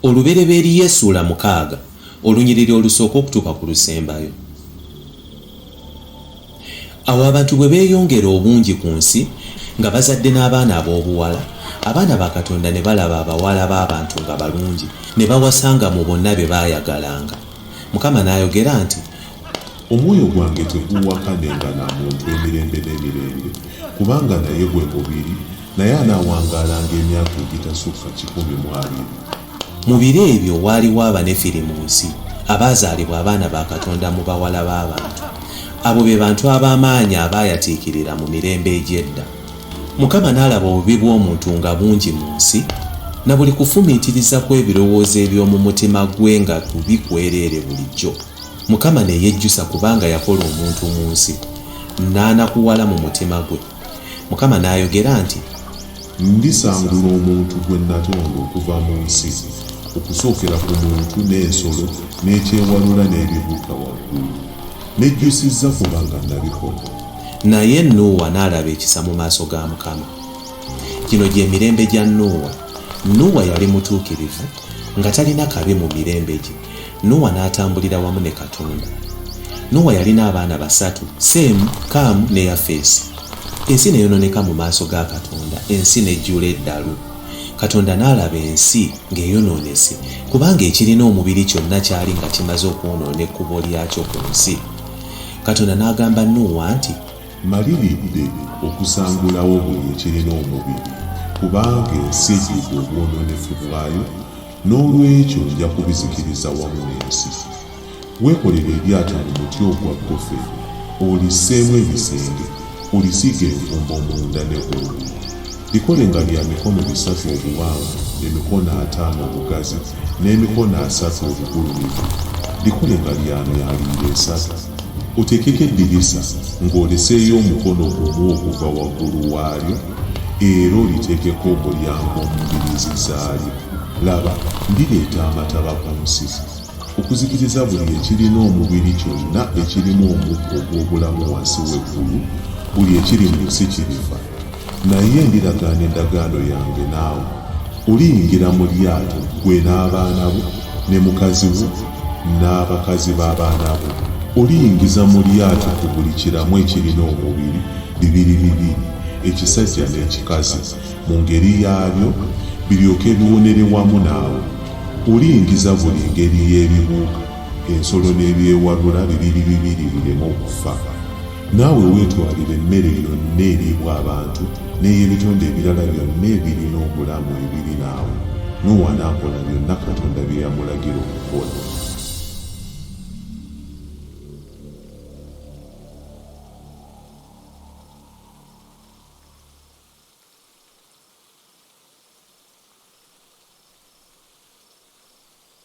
Olubereberye Ssuula 6 olunyiriri olusooka okutuuka ku lusembayo. Awo abantu bwe beeyongera obungi ku nsi nga bazadde n'abaana ab'obuwala, abaana ba Katonda ne balaba abawala b'abantu nga balungi ne bawasanga mu bonna be baayagalanga. Mukama n'ayogera nti, omwoyo gwange teguwakanenga na muntu emirembe n'emirembe, kubanga naye gwe mubiri, naye anaawangaalanga emyaka egitasukka 120. Mu biro ebyo waaliwo Abanefiri mu nsi abaazaalibwa abaana ba Katonda mu bawala b'abantu. Abo be bantu ab'amaanyi abaayatiikirira mu mirembe egy'edda. Mukama n'alaba obubi bw'omuntu nga bungi mu nsi, na buli kufumiitiriza kw'ebirowoozo eby'omu mutima gwe nga kubikwereere bulijjo. Mukama ne yejjusa kubanga yakola omuntu mu nsi, n'anakuwala mu mutima gwe. Mukama n'ayogera nti, ndisangula omuntu gwe natonda okuva mu nsi, okusookera ku muntu n'ensolo n'ekyewalula n'ebibuuka waggulu. Nejjusizza kubanga nabikola. Naye Nuuwa n'alaba ekisa mu maaso ga Mukama. Gino gy'emirembe gya Nuuwa. Nuuwa yali mutuukirivu nga talina kabi mu mirembe gye. Nuuwa n'atambulira wamu ne Katonda. Nuuwa yalina abaana 3, Seemu, Kaamu ne Yafeesi. Ensi neyonooneka mu maaso ga Katonda, ensi nejjula eddalu. Katonda n'alaba ensi ng'eyonoonese, kubanga ekirina omubiri kyonna kyali nga kimaze okwonoona ekkubo lyakyo ku nsi. Katonda n'agamba Nuuwa nti, maliridde okusangulawo buli ekirina omubiri, kubanga ensi ejjudde obwonoonefu bwayo, n'olwekyo nja kubizikiriza wamu n'ensi. Weekolere eryato mu muti ogwa gofe, olisseemu ebisenge, olisiige enfumbo munda ne waggulu. Likolenga lya mikono 3 obuwanvu, n'emikono 5 obugazi, n'emikono 3 obugulumivu. Likolenga lya myaliiro 3. Oteekeko eddirisa ng'oleseeyo omukono ogumu okuva waggulu waalyo, era oliteekeko omulyango mu mbiriizi zaalyo. Laba, ndireeta amataba ku nsi, okuzikiriza buli ekirina omubiri kyonna ekirimu omukka ogw'obulamu wansi w'eggulu, buli ekiri mu nsi kirifa. Naye ndiragaana endagaano yange naawe. Oliyingira mu lyato, ggwe n'abaana bo, ne mukazi wo, n'abakazi b'abaana bo. Oliyingiza mu lyato ku buli kiramu ekirina omubiri 2, ekisajja n'ekikazi, mu ngeri yaabyo, biryoke biwonere wamu naawe. Oliyingiza buli ngeri y'ebibuuka, ensolo n'ebyewalula 2 bireme okufa. Naawe weetwalire emmere yonna eriibwa abantu n'ey'ebitonde ebirala byonna ebirina obulamu ebiri naawe. Nuuwa n'akola byonna Katonda